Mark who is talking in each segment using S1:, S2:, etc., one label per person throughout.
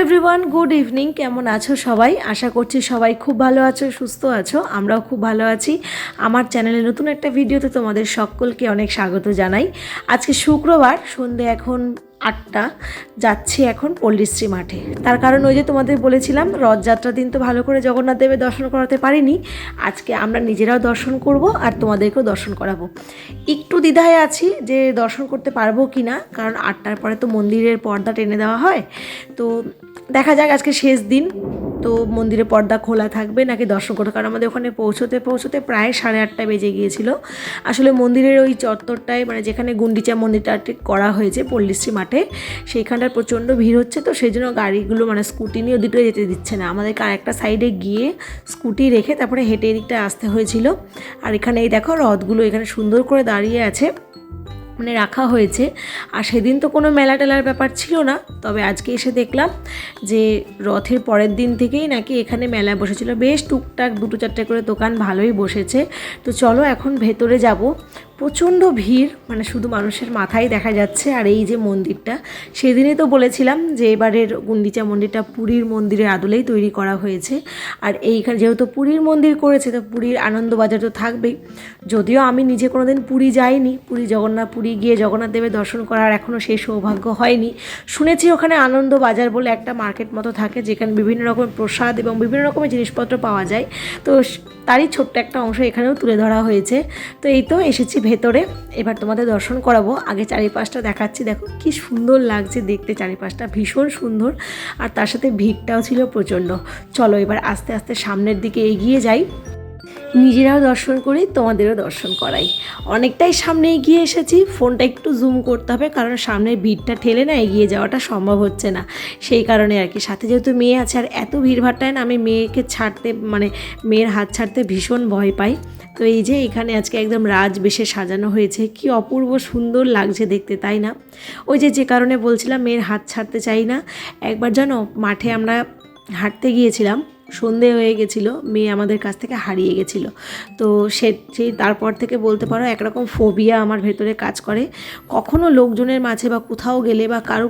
S1: Everyone, good evening. কেমন আছো সবাই? আশা করছি সবাই খুব ভালো আছো, সুস্থ আছো। আমরাও খুব ভালো আছি। আমার চ্যানেলে নতুন একটা ভিডিওতে তোমাদের সকলকে অনেক স্বাগত জানাই। আজকে শুক্রবার, সন্ধে এখন 8টা, যাচ্ছি এখন পল্লীশ্রী মাঠে। তার কারণ ওই যে তোমাদের বলেছিলাম রথযাত্রার দিন তো ভালো করে জগন্নাথ দেবের দর্শন করাতে পারিনি। আজকে আমরা নিজেরাও দর্শন করব আর তোমাদেরকেও দর্শন করাবো। একটু দ্বিধায় আছি যে দর্শন করতে পারবো কি না, কারণ 8টার পরে তো মন্দিরের পর্দা টেনে দেওয়া হয়। তো দেখা যাক, আজকে শেষ দিন তো মন্দিরের পর্দা খোলা থাকবে নাকি দর্শন করতে, কারণ আমাদের ওখানে পৌঁছতে প্রায় 8:30 বেজে গিয়েছিল। আসলে মন্দিরের ওই চত্বরটায়, মানে যেখানে গুন্ডিচা মন্দিরটা করা হয়েছে পল্লীশ্রী মাঠে, সেইখানটার প্রচণ্ড ভিড় হচ্ছে। তো সেই জন্য গাড়িগুলো, মানে স্কুটি নিয়ে ওদিকটায় যেতে দিচ্ছে না, আমাদেরকে আরেকটা সাইডে গিয়ে স্কুটি রেখে তারপরে হেঁটে এদিকটায় আসতে হয়েছিল। আর এখানে এই দেখো রথগুলো এখানে সুন্দর করে দাঁড়িয়ে আছে, মানে রাখা হয়েছে। আর সেদিন তো কোনো মেলা টেলার ব্যাপার ছিল না, তবে আজকে এসে দেখলাম যে রথের পরের দিন থেকেই নাকি এখানে মেলা বসেছিল। বেশ টুকটাক 2-4টে করে দোকান ভালোই বসেছে। তো চলো এখন ভেতরে যাব। প্রচণ্ড ভিড়, মানে শুধু মানুষের মাথায় দেখা যাচ্ছে। আর এই যে মন্দিরটা, সেদিনই তো বলেছিলাম যে এবারের গুন্ডিচা মন্দিরটা পুরীর মন্দিরের আদলেই তৈরি করা হয়েছে। আর এইখানে যেহেতু পুরীর মন্দির করেছে, তো পুরীর আনন্দবাজার তো থাকবেই। যদিও আমি নিজে কোনোদিন পুরী যাইনি, পুরী গিয়ে জগন্নাথ দেবের দর্শন করার এখনও সেই সৌভাগ্য হয়নি। শুনেছি ওখানে আনন্দবাজার বলে একটা মার্কেট মতো থাকে, যেখানে বিভিন্ন রকমের প্রসাদ এবং বিভিন্ন রকমের জিনিসপত্র পাওয়া যায়। তো তারই ছোট্ট একটা অংশ এখানেও তুলে ধরা হয়েছে। তো এই তো এসেছি ভেতরে, এবার তোমাদের দর্শন করাবো। আগে চারিপাশটা দেখাচ্ছি, দেখো কি সুন্দর লাগছে দেখতে, চারিপাশটা ভীষণ সুন্দর। আর তার সাথে ভিড়টাও ছিল প্রচণ্ড। চলো এবার আস্তে আস্তে সামনের দিকে এগিয়ে যাই, নিজেরাও দর্শন করি, তোমাদেরও দর্শন করাই। অনেকটাই সামনে এগিয়ে এসেছি, ফোনটা একটু জুম করতে হবে, কারণ সামনের ভিড়টা ঠেলে না এগিয়ে যাওয়াটা সম্ভব হচ্ছে না, সেই কারণে আর কি। সাথে যেহেতু মেয়ে আছে, আর এত ভিড়ভাড়টায় না আমি মেয়েকে ছাড়তে, মানে মেয়ের হাত ছাড়তে ভীষণ ভয় পাই। তো এই যে এখানে আজকে একদম রাজবেশে সাজানো হয়েছে, কি অপূর্ব সুন্দর লাগছে দেখতে, তাই না? ওই যে কারণে বলছিলাম মেয়ের হাত ছাড়তে চাই না। একবার জানো মাঠে আমরা হাঁটতে গিয়েছিলাম, সন্ধে হয়ে গেছিলো, মেয়ে আমাদের কাছ থেকে হারিয়ে গেছিলো। তো সেই তারপর থেকে বলতে পারো একরকম ফোবিয়া আমার ভেতরে কাজ করে। কখনো লোকজনের মাঝে বা কোথাও গেলে বা কারো,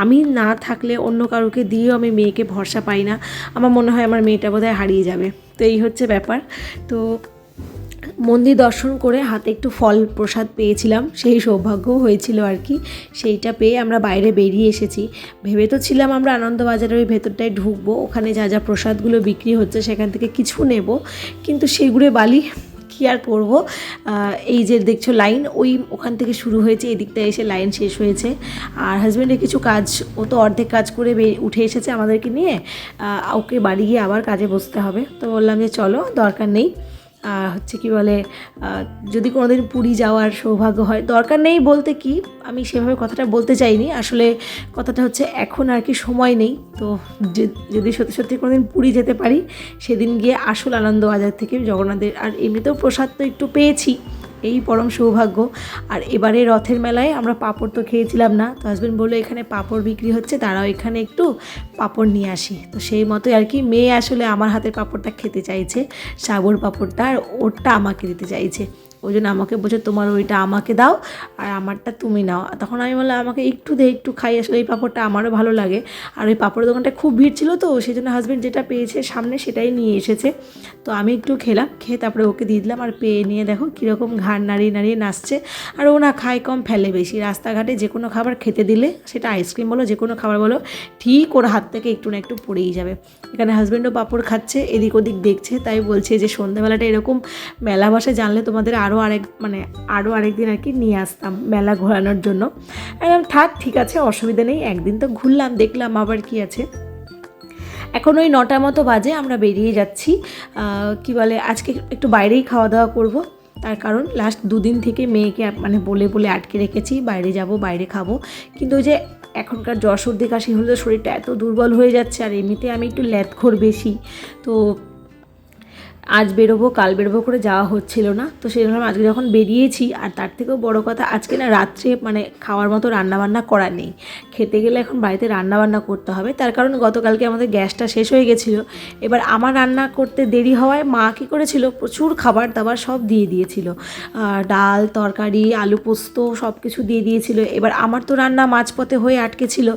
S1: আমি না থাকলে অন্য কারোকে দিয়েও আমি মেয়েকে ভরসা পাই না। আমার মনে হয় আমার মেয়েটা বোধহয় হারিয়ে যাবে। তো এই হচ্ছে ব্যাপার। তো মন্দির দর্শন করে হাতে একটু ফল প্রসাদ পেয়েছিলাম, সেই সৌভাগ্যও হয়েছিল আর কি। সেইটা পেয়ে আমরা বাইরে বেরিয়ে এসেছি। ভেবে তো ছিলাম আমরা আনন্দবাজারের ওই ভেতরটায় ঢুকবো, ওখানে যা যা প্রসাদগুলো বিক্রি হচ্ছে সেখান থেকে কিছু নেব, কিন্তু সেগুলো বালি কী আর করবো। এই যে দেখছো লাইন, ওখান থেকে শুরু হয়েছে, এদিকটা এসে লাইন শেষ হয়েছে। আর হাজব্যান্ডের কিছু কাজ, ও তো অর্ধেক কাজ করে উঠে এসেছে আমাদেরকে নিয়ে, ওকে বাড়ি গিয়ে আবার কাজে বসতে হবে। তো বললাম যে চলো, দরকার নেই। হচ্ছে কি বলে, যদি কোনোদিন পুরী যাওয়ার সৌভাগ্য হয়, দরকার নেই বলতে কি আমি সেভাবে কথাটা বলতে চাইনি, আসলে কথাটা হচ্ছে এখন আর কি সময় নেই। তো যদি সত্যি সত্যি কোনোদিন পুরী যেতে পারি, সেদিন গিয়ে আসল আনন্দবাজার থেকে জগন্নাথের, আর এমনিতেও প্রসাদ তো একটু পেয়েছি, এই পরম সৌভাগ্য। আর এবারে রথের মেলায় আমরা পাঁপড় তো খেয়েছিলাম না, তো হাজব্যান্ড বললো এখানে পাঁপড় বিক্রি হচ্ছে, তারাও এখানে একটু পাঁপড় নিয়ে আসি। তো সেই মতোই আর কি, মেয়ে আসলে আমার হাতের পাঁপড়টা খেতে চাইছে, সাগর পাঁপড়টা, আর ওরটা আমাকে দিতে চাইছে। ওই জন্য আমাকে বলছে তোমার ওইটা আমাকে দাও আর আমারটা তুমি নাও। তখন আমি বললাম আমাকে একটু দে, একটু খাই, আসলে এই পাঁপড়টা আমারও ভালো লাগে। আর ওই পাঁপড়ের দোকানটা খুব ভিড় ছিল, তো সেই জন্য হাজব্যান্ড যেটা পেয়েছে সামনে সেটাই নিয়ে এসেছে। তো আমি একটু খেলাম, খেয়ে তারপরে ওকে দিয়ে দিলাম। আর পেয়ে নিয়ে দেখো কীরকম ঘাড় নাড়িয়ে নাড়িয়ে নাচছে। আর ও না খায় কম, ফেলে বেশি। রাস্তাঘাটে যে কোনো খাবার খেতে দিলে, সেটা আইসক্রিম বলো যে কোনো খাবার বলো, ঠিক ওর হাত থেকে একটু না একটু পড়েই যাবে। এখানে হাজব্যান্ডও পাঁপড় খাচ্ছে, এদিক ওদিক দেখছে, তাই বলছে যে সন্ধ্যাবেলাটা এরকম মেলা বসে জানলে তোমাদের আরও আরেকদিন আর কি নিয়ে আসতাম মেলা ঘোরানোর জন্য। একদম থাক, ঠিক আছে, অসুবিধা নেই, একদিন তো ঘুরলাম, দেখলাম, আবার কি আছে। এখন ওই 9টা মতো বাজে, আমরা বেরিয়ে যাচ্ছি। কি বলে, আজকে একটু বাইরেই খাওয়া দাওয়া করব, তার কারণ লাস্ট 2 দিন থেকে মেয়েকে মানে বলে বলে আটকে রেখেছি, বাইরে যাব, বাইরে খাবো। কিন্তু ওই যে এখনকার জ্বর সর্দি কাশি হলে শরীরটা এত দুর্বল হয়ে যাচ্ছে, আর এমনিতে আমি একটু ল্যাদখোর বেশি, তো আজ বেরোবো কাল বেরোবো করে যাওয়া হচ্ছিল না, তো সেই জন্য আজকে যখন বেরিয়েছি, আর তার থেকেও বড় কথা আজকে না রাত্রে মানে খাওয়ার মতো রান্নাবান্না করা নেই, খেতে গেলে এখন বাড়িতে রান্নাবান্না করতে হবে। তার কারণ গতকালকে আমাদের গ্যাসটা শেষ হয়ে গেছিলো। এবার আমার রান্না করতে দেরি হওয়ায় মা কী করেছিল, প্রচুর খাবার দাবার সব দিয়ে দিয়েছিল, ডাল তরকারি আলু পোস্ত সব কিছু দিয়ে দিয়েছিল। এবার আমার তো রান্না মাঝপথে হয়ে আটকে ছিল,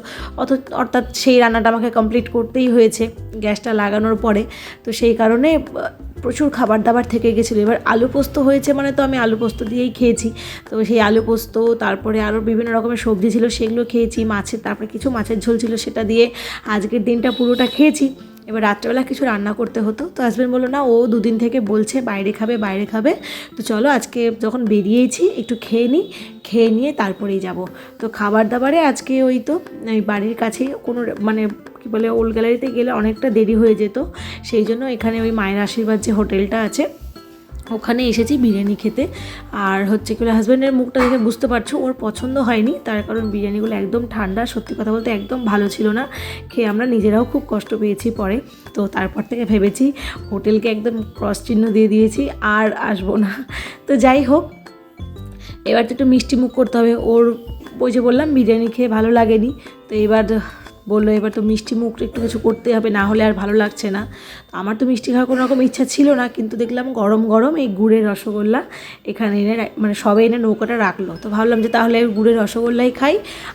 S1: অর্থাৎ সেই রান্নাটা আমাকে কমপ্লিট করতেই হয়েছে গ্যাসটা লাগানোর পরে। তো সেই কারণে প্রচুর খাবার দাবার থেকে গেছিলো। এবার আলু পোস্ত হয়েছে মানে তো আমি আলু পোস্ত দিয়েই খেয়েছি। তো সেই আলু পোস্ত, তারপরে আরও বিভিন্ন রকমের সবজি ছিল সেগুলো খেয়েছি, তারপরে কিছু মাছের ঝোল ছিল সেটা দিয়ে আজকের দিনটা পুরোটা খেয়েছি। এবার রাত্রেবেলা কিছু রান্না করতে হতো, তো হাজব্যান্ড বললো না ও দুদিন থেকে বলছে বাইরে খাবে, তো চলো আজকে যখন বেরিয়েছি একটু খেয়ে নিয়ে তারপরেই যাব। তো খাবার দাবারে আজকে ওই তো বাড়ির কাছে কোনো মানে কী বলে ওল্ড গ্যালারিতে গেলে অনেকটা দেরি হয়ে যেত, সেই জন্য এখানে ওই মায়ের আশীর্বাদ যে হোটেলটা আছে ওখানে এসেছি বিরিয়ানি খেতে। আর হচ্ছে কি হাজব্যান্ডের মুখটা দেখে বুঝতে পারছো ওর পছন্দ হয়নি, তার কারণ বিরিয়ানিগুলো একদম ঠান্ডা, সত্যি কথা বলতে একদম ভালো ছিল না, খেয়ে আমরা নিজেরাও খুব কষ্ট পেয়েছি পরে। তো তারপর থেকে ভেবেছি হোটেলকে একদম ক্রস চিহ্ন দিয়ে দিয়েছি, আর আসবো না। তো যাই হোক, এবার তো একটু মিষ্টি মুখ করতে হবে। ওর ওই যে বললাম বিরিয়ানি খেয়ে ভালো লাগেনি, তো এবার বললো এবার তো মিষ্টি মুখ একটু কিছু করতে হবে, না হলে আর ভালো লাগছে না। আমার তো মিষ্টি খাওয়ার কোনো রকম ইচ্ছা ছিল না, কিন্তু দেখলাম গরম গরম এই গুড়ের রসগোল্লা এখানে এনে মানে সবে এনে নৌকাটা রাখলো, তো ভাবলাম যে তাহলে গুড়ের রসগোল্লাই খাই।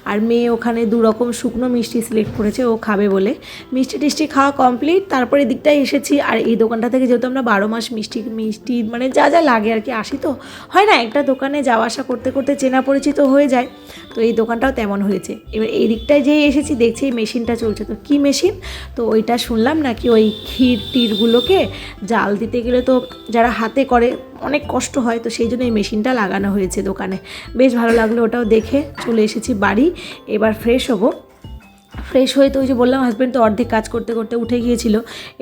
S1: আর মেয়ে ওখানে 2 রকম শুকনো মিষ্টি সিলেক্ট করেছে ও খাবে বলে। মিষ্টি টিষ্টি খাওয়া কমপ্লিট, তারপরে এদিকটায় এসেছি। আর এই দোকানটা থেকে যেহেতু আমরা 12 মাস মিষ্টি মানে যা যা লাগে আর কি আসি, তো হয় না একটা দোকানে যাওয়া আসা করতে করতে চেনা পরিচিত হয়ে যায়, তো এই দোকানটাও তেমন হয়েছে। এবার এই দিকটায় যেই এসেছি দেখছি এই মেশিনটা চলছে, তো কী মেশিন, তো ওইটা শুনলাম নাকি ওই ক্ষীর টিরগুলোকে জাল দিতে গেলে তো যারা হাতে করে অনেক কষ্ট হয়, তো সেই জন্য এই মেশিনটা লাগানো হয়েছে দোকানে। বেশ ভালো লাগলো ওটাও দেখে। চলে এসেছি বাড়ি, এবার ফ্রেশ হবো। ফ্রেশ হয়ে তো ওই যে বললাম হাজব্যান্ড তো অর্ধেক কাজ করতে করতে উঠে গিয়েছিল,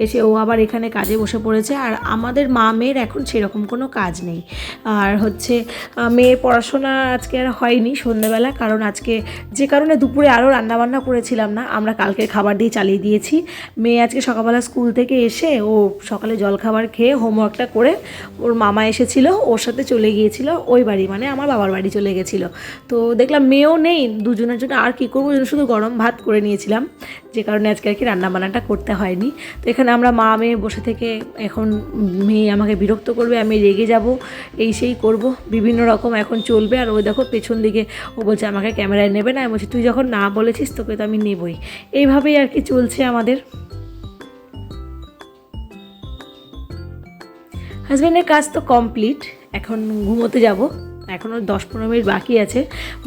S1: এসে ও আবার এখানে কাজে বসে পড়েছে। আর আমাদের মেয়ের এখন সেরকম কোনো কাজ নেই। আর হচ্ছে মেয়ের পড়াশোনা আজকে আর হয়নি সন্ধ্যেবেলা, কারণ আজকে যে কারণে দুপুরে আরও রান্নাবান্না করেছিলাম না, আমরা কালকের খাবার দিয়ে চালিয়ে দিয়েছি। মেয়ে আজকে সকালবেলা স্কুল থেকে এসে ও সকালে জলখাবার খেয়ে হোমওয়ার্কটা করে ওর মামা এসেছিল, ওর সাথে চলে গিয়েছিল ওই বাড়ি, মানে আমার বাবার বাড়ি চলে গেছিলো। তো দেখলাম মেয়েও নেই, দুজনের জন্য আর কী করবো, শুধু গরম ভাত করে নিয়েছিলাম, যে কারণে আজকে আর কি রান্নাবান্নাটা করতে হয়নি। তো এখানে আমরা মেয়ে বসে থেকে এখন মেয়ে আমাকে বিরক্ত করবে, আমি রেগে যাব, এই সেই করব, বিভিন্ন রকম এখন চলবে। আর ওই দেখো পেছন দিকে ও বলছে আমাকে ক্যামেরায় নেবে না, আমি বলছি তুই যখন না বলেছিস তোকে তো আমি নেবই। এইভাবেই আর কি চলছে আমাদের। হাজব্যান্ডের কাজ তো কমপ্লিট, এখন ঘুমোতে যাব, এখনও 10-15 মিনিট বাকি আছে।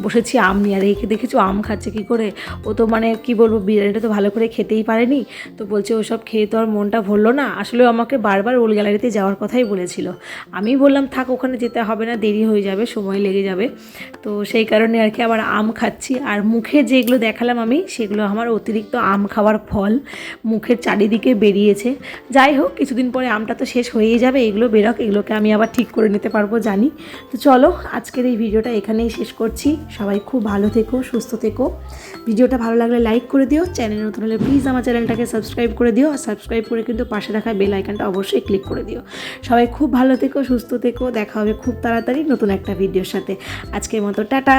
S1: বসেছি আম নিয়ে, আর একে দেখেছো আম খাচ্ছে কী করে, ও তো মানে কি বলবো বিরিয়ানিটা তো ভালো করে খেতেই পারেনি, তো বলছে ওসব খেয়ে তো আর মনটা ভরলো না। আসলেও আমাকে বারবার ওল্ড গ্যালারিতে যাওয়ার কথাই বলেছিল, আমি বললাম থাক ওখানে যেতে হবে না, দেরি হয়ে যাবে, সময় লেগে যাবে। তো সেই কারণে আর কি আবার আম খাচ্ছি। আর মুখে যেগুলো দেখালাম আমি সেগুলো আমার অতিরিক্ত আম খাওয়ার ফল, মুখের চারিদিকে বেরিয়েছে। যাই হোক, কিছুদিন পরে আমটা তো শেষ হয়েই যাবে, এগুলো বেরোক, এগুলোকে আমি আবার ঠিক করে নিতে পারবো জানি। তো চলো আজকের এই ভিডিওটা এখানেই শেষ করছি। সবাই খুব ভালো থেকো, সুস্থ থেকো। ভিডিওটা ভালো লাগলে লাইক করে দিও, চ্যানেল নতুন হলে প্লিজ আমার চ্যানেলটাকে সাবস্ক্রাইব করে দিও, আর সাবস্ক্রাইব করে কিন্তু পাশে রাখা বেল আইকনটা অবশ্যই ক্লিক করে দিও। সবাই খুব ভালো থেকো, সুস্থ থেকো, দেখা হবে খুব তাড়াতাড়ি নতুন একটা ভিডিওর সাথে। আজকের মতো টাটা।